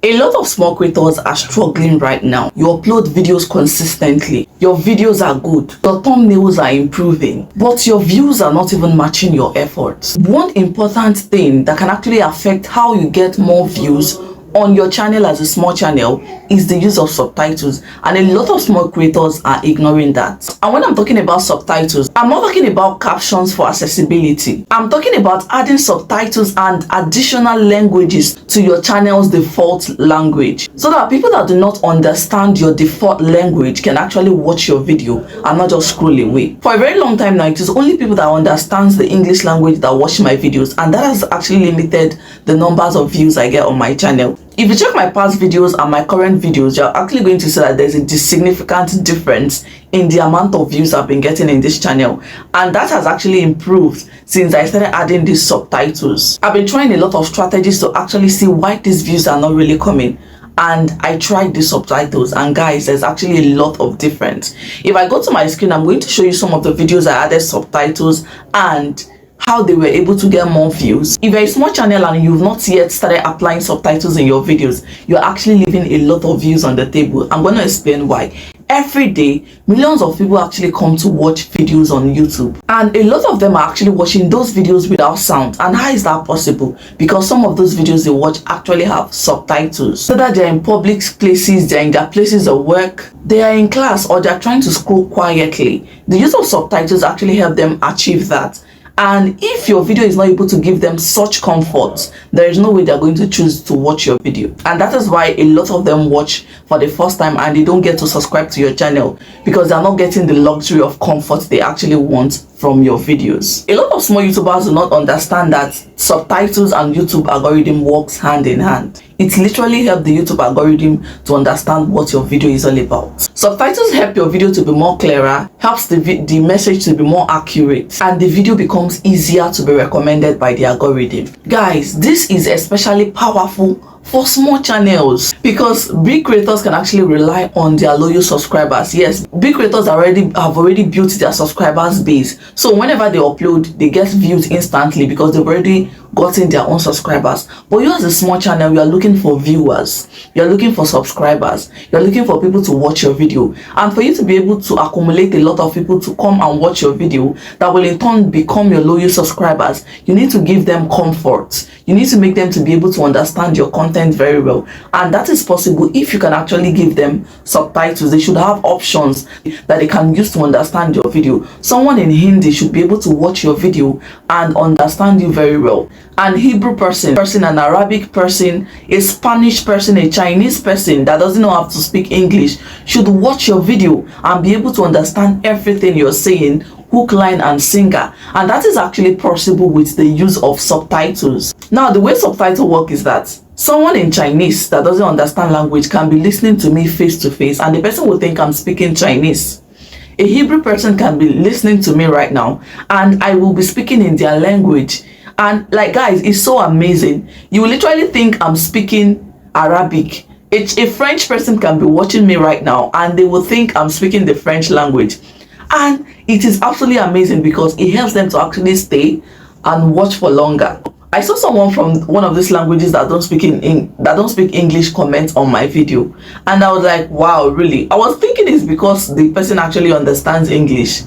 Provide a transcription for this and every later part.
A lot of small creators are struggling right now. You upload videos consistently. Your videos are good. Your thumbnails are improving. But your views are not even matching your efforts. One important thing that can actually affect how you get more views on your channel as a small channel is the use of subtitles, and a lot of small creators are ignoring that. And when I'm talking about subtitles, I'm not talking about captions for accessibility. I'm talking about adding subtitles and additional languages to your channel's default language, so that people that do not understand your default language can actually watch your video and not just scroll away. For a very long time now, it is only people that understands the English language that watch my videos, and that has actually limited the numbers of views I get on my channel. If you check my past videos and my current videos, you're actually going to see that there's a significant difference in the amount of views I've been getting in this channel, and that has actually improved since I started adding these subtitles. I've been trying a lot of strategies to actually see why these views are not really coming, and I tried the subtitles, and guys, there's actually a lot of difference. If I go to my screen, I'm going to show you some of the videos I added subtitles and how they were able to get more views. If you're a small channel and you've not yet started applying subtitles in your videos, you're actually leaving a lot of views on the table. I'm going to explain why. Every day, millions of people actually come to watch videos on YouTube, and a lot of them are actually watching those videos without sound. And how is that possible? Because some of those videos they watch actually have subtitles, so that they're in public places, they're in their places of work, they are in class, or they're trying to scroll quietly. The use of subtitles actually help them achieve that. And if your video is not able to give them such comfort, there is no way they're going to choose to watch your video. And that is why a lot of them watch for the first time and they don't get to subscribe to your channel, because they're not getting the luxury of comfort they actually want from your videos. A lot of small YouTubers do not understand that subtitles and YouTube algorithm works hand in hand. It literally helps the YouTube algorithm to understand what your video is all about. Subtitles help your video to be more clearer, helps the message to be more accurate, and the video becomes easier to be recommended by the algorithm. Guys, this is especially powerful for small channels, because big creators can actually rely on their loyal subscribers. Yes, big creators have already built their subscribers base, so whenever they upload, they get views instantly because they've already gotten their own subscribers. But you as a small channel, you are looking for viewers, you're looking for subscribers, you're looking for people to watch your video. And for you to be able to accumulate a lot of people to come and watch your video that will in turn become your loyal subscribers, you need to give them comfort. You need to make them to be able to understand your content very well, and that is possible if you can actually give them subtitles. They should have options that they can use to understand your video. Someone in Hindi should be able to watch your video and understand you very well. An Hebrew person, an Arabic person, a Spanish person, a Chinese person that doesn't know how to speak English should watch your video and be able to understand everything you're saying, hook, line and sinker. And that is actually possible with the use of subtitles. Now, the way subtitles work is that someone in Chinese that doesn't understand language can be listening to me face to face, and the person will think I'm speaking Chinese. A Hebrew person can be listening to me right now and I will be speaking in their language. And like, guys, it's so amazing. You will literally think I'm speaking Arabic. A French person can be watching me right now and they will think I'm speaking the French language. And it is absolutely amazing because it helps them to actually stay and watch for longer. I saw someone from one of these languages that don't speak English comment on my video, and I was like, wow, really? I was thinking it's because the person actually understands English,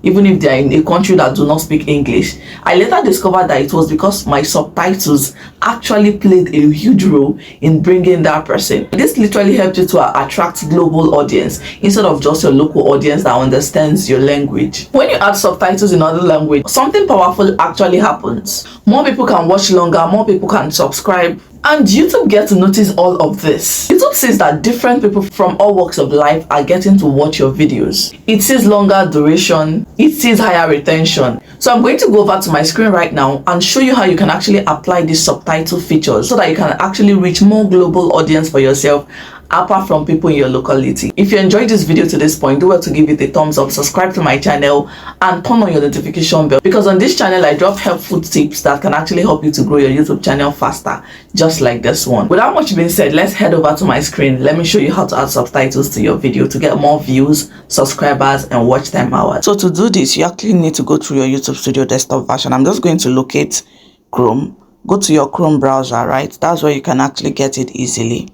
even if they are in a country that do not speak English. I later discovered that it was because my subtitles actually played a huge role in bringing that person. This literally helped you to attract global audience instead of just your local audience that understands your language. When you add subtitles in other language, something powerful actually happens. More people can watch longer, more people can subscribe, and YouTube gets to notice all of this. YouTube says that different people from all walks of life are getting to watch your videos. It sees longer duration, it sees higher retention. So I'm going to go over to my screen right now and show you how you can actually apply these subtitle features so that you can actually reach more global audience for yourself, apart from people in your locality. If you enjoyed this video to this point, do well to give it a thumbs up, subscribe to my channel and turn on your notification bell, because on this channel I drop helpful tips that can actually help you to grow your YouTube channel faster, just like this one. Without much being said, let's head over to my screen. Let me show you how to add subtitles to your video to get more views, subscribers and watch time hours. So to do this, you actually need to go through your YouTube Studio desktop version. I'm just going to locate Chrome go to your Chrome browser, right? That's where you can actually get it easily.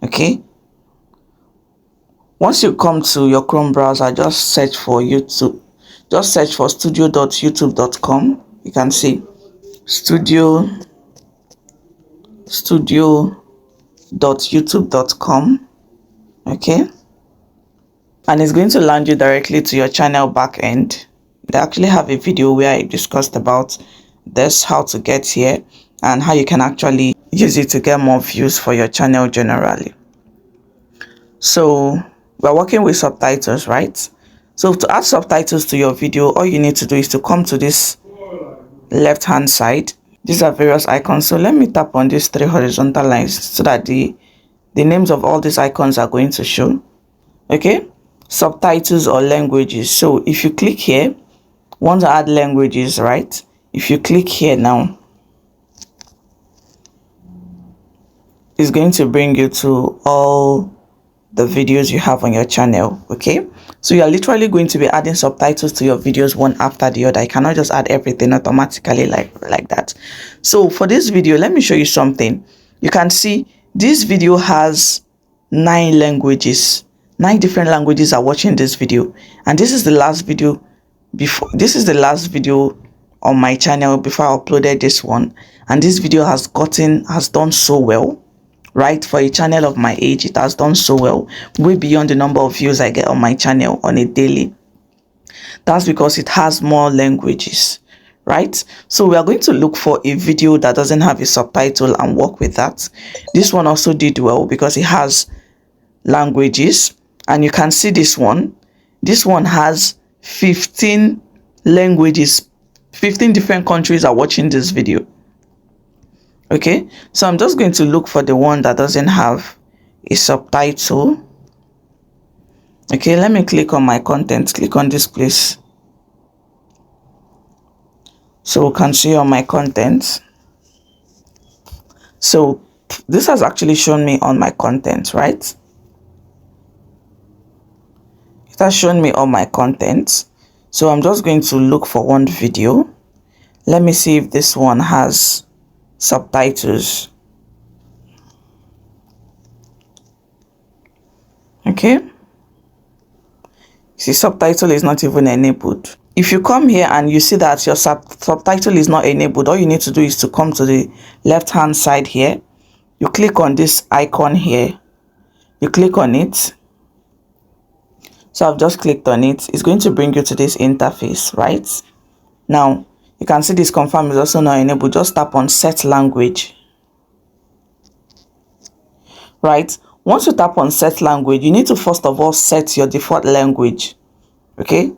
Okay, once you come to your Chrome browser, just search for YouTube. Just search for studio.youtube.com. You can see studio.youtube.com. okay, and it's going to land you directly to your channel backend. They actually have a video where I discussed about this, how to get here and how you can actually use it to get more views for your channel generally. So we're working with subtitles, right? So to add subtitles to your video, all you need to do is to come to this left hand side. These are various icons. So let me tap on these 3 horizontal lines so that the names of all these icons are going to show. Okay, subtitles or languages. So if you click here, want to add languages, right? If you click here now, it's going to bring you to all the videos you have on your channel. Okay, so you are literally going to be adding subtitles to your videos one after the other. I cannot just add everything automatically like that. So for this video, let me show you something. You can see this video has 9 languages. 9 different languages are watching this video, and this is the last video on my channel before I uploaded this one, and this video has done so well, right? For a channel of my age, it has done so well, way beyond the number of views I get on my channel on a daily. That's because it has more languages, right? So we are going to look for a video that doesn't have a subtitle and work with that. This one also did well because it has languages, and you can see this one has 15 languages. 15 different countries are watching this video. Okay, so I'm just going to look for the one that doesn't have a subtitle. Okay, let me click on my content, click on this place so we can see on my content. So this has actually shown me on my content, right? It has shown me on my content. So I'm just going to look for one video. Let me see if this one has subtitles. Okay, see, subtitle is not even enabled. If you come here and you see that your subtitle is not enabled, all you need to do is to come to the left hand side here. You click on this icon here, you click on it. So I've just clicked on it. It's going to bring you to this interface, right? Now you can see this confirm is also not enabled. Just tap on set language, right? Once you tap on set language, you need to first of all set your default language. Okay,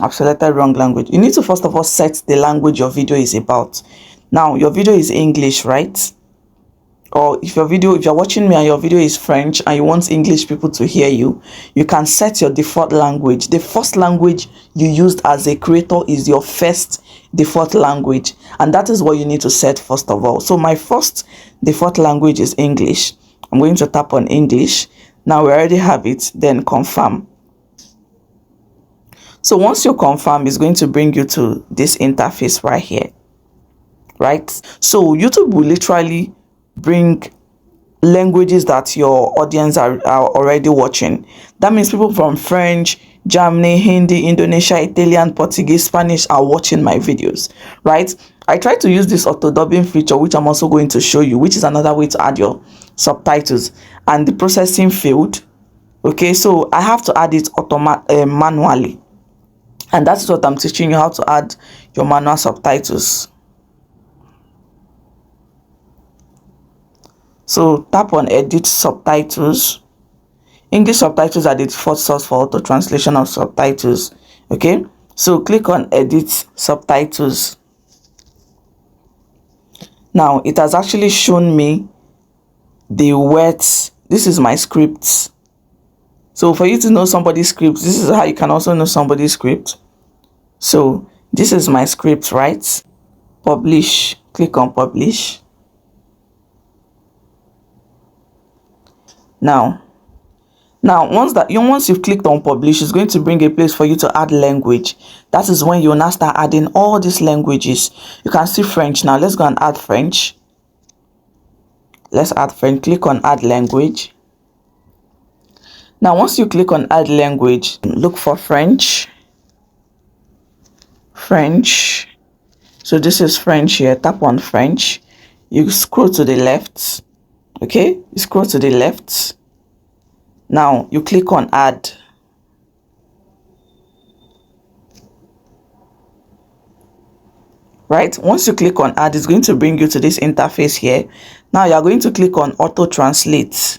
I've selected wrong language. You need to first of all set the language your video is about. Now your video is English, right? Or if you're watching me and your video is French and you want English people to hear you, you can set your default language. The first language you used as a creator is your first default language, and that is what you need to set first of all. So my first default language is English. I'm going to tap on English. Now we already have it, then confirm. So once you confirm, it's going to bring you to this interface right here, right? So YouTube will literally bring languages that your audience are already watching. That means people from French, Germany, Hindi, Indonesia, Italian, Portuguese, Spanish are watching my videos, right? I try to use this auto dubbing feature, which I'm also going to show you, which is another way to add your subtitles, and the processing failed. Okay, so I have to add it manually, and that's what I'm teaching you, how to add your manual subtitles. So tap on edit subtitles. English subtitles are the default source for auto translation of subtitles. Okay, so click on edit subtitles. Now it has actually shown me the words. This is my script. So for you to know somebody's script, this is how you can also know somebody's script. So this is my script, right? Publish, click on publish. Now Now, once you've clicked on publish, it's going to bring a place for you to add language. That is when you'll now start adding all these languages. You can see French. Now let's go and add French. Let's add French. Click on add language. Now, once you click on add language, look for French. French. So this is French here. Tap on French. You scroll to the left. Okay, you scroll to the left. Now you click on add. Right, once you click on add, it's going to bring you to this interface here. Now you are going to click on auto translate.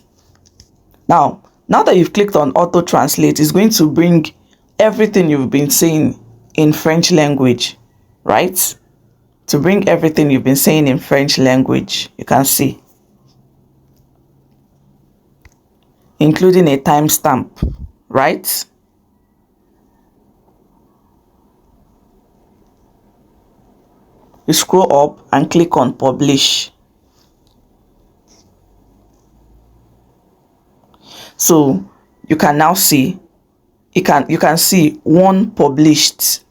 Now that you've clicked on auto translate, it's going to bring everything you've been saying in French language, right? To bring everything you've been saying in French language, you can see, including a timestamp, right? You scroll up and click on publish. So you can now see, you can see one published.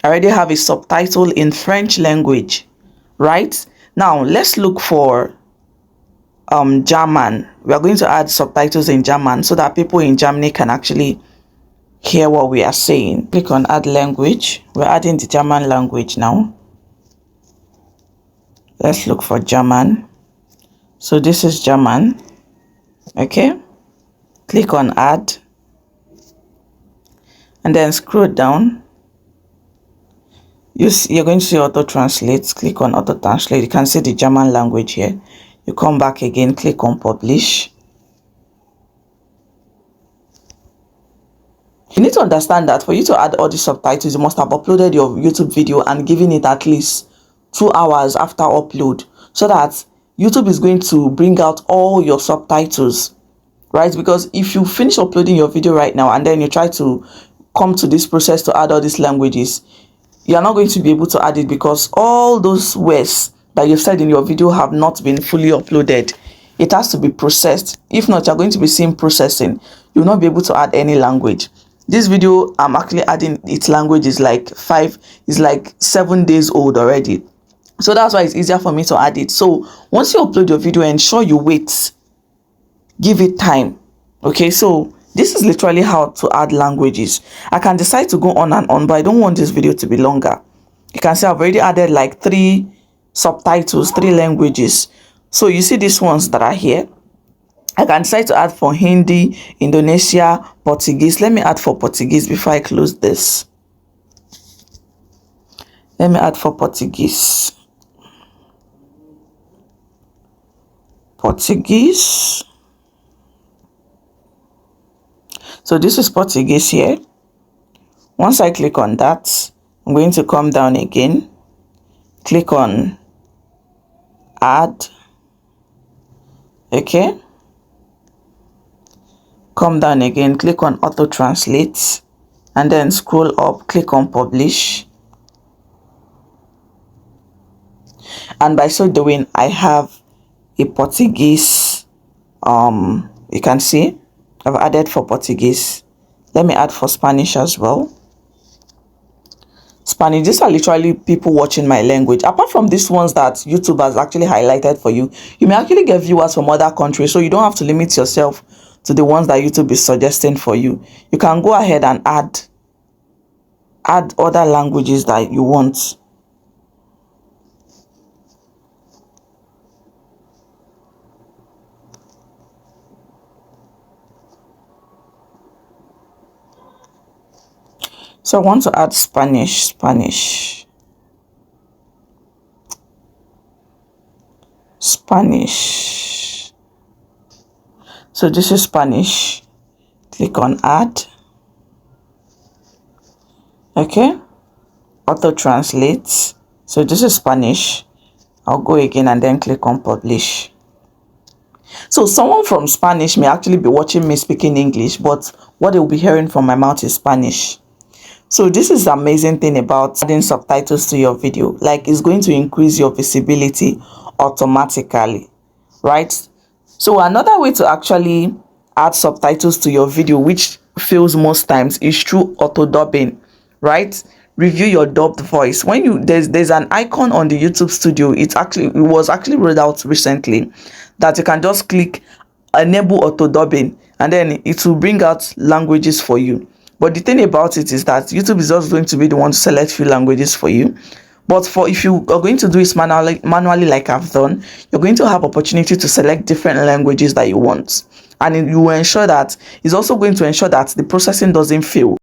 I already have a subtitle in French language, right? Now let's look for German. We are going to add subtitles in German so that people in Germany can actually hear what we are saying. Click on add language. We're adding the German language now. Let's look for German. So this is German. Okay, click on add and then scroll down. You're going to see auto translate. Click on auto translate. You can see the German language here. You come back again, click on publish. You need to understand that for you to add all the subtitles, you must have uploaded your YouTube video and given it at least 2 hours after upload, so that YouTube is going to bring out all your subtitles, right? Because if you finish uploading your video right now and then you try to come to this process to add all these languages, you are not going to be able to add it because all those words that you've said in your video have not been fully uploaded. It has to be processed. If not, you're going to be seeing processing. You'll not be able to add any language. This video, I'm actually adding its language is like 7 days old already. So that's why it's easier for me to add it. So once you upload your video, ensure you wait. Give it time. Okay, so this is literally how to add languages. I can decide to go on and on, but I don't want this video to be longer. You can see I've already added like 3 subtitles, 3 languages. So you see these ones that are here. I can decide to add for Hindi, Indonesia, Portuguese. Let me add for Portuguese before I close this. Let me add for Portuguese. Portuguese. So this is Portuguese here. Once I click on that, I'm going to come down again, click on add. Okay, come down again, click on auto translate and then scroll up, click on publish. And by so doing, I have a Portuguese. You can see I've added for Portuguese. Let me add for Spanish as well. Spanish, these are literally people watching my language. Apart from these ones that YouTube has actually highlighted for you, you may actually get viewers from other countries, so you don't have to limit yourself to the ones that YouTube is suggesting for you. You can go ahead and add other languages that you want. So I want to add Spanish. So this is Spanish. Click on add. Okay. Auto translate. So this is Spanish. I'll go again and then click on publish. So someone from Spanish may actually be watching me speaking English, but what they'll be hearing from my mouth is Spanish. So this is the amazing thing about adding subtitles to your video. Like, it's going to increase your visibility automatically, right? So another way to actually add subtitles to your video, which fails most times, is through auto dubbing, right? Review your dubbed voice. When you there's an icon on the YouTube studio, it was actually rolled out recently, that you can just click enable auto dubbing, and then it will bring out languages for you. But the thing about it is that YouTube is just going to be the one to select few languages for you. But for if you are going to do it manually like I've done, you're going to have opportunity to select different languages that you want, and you will ensure that it's also going to ensure that the processing doesn't fail.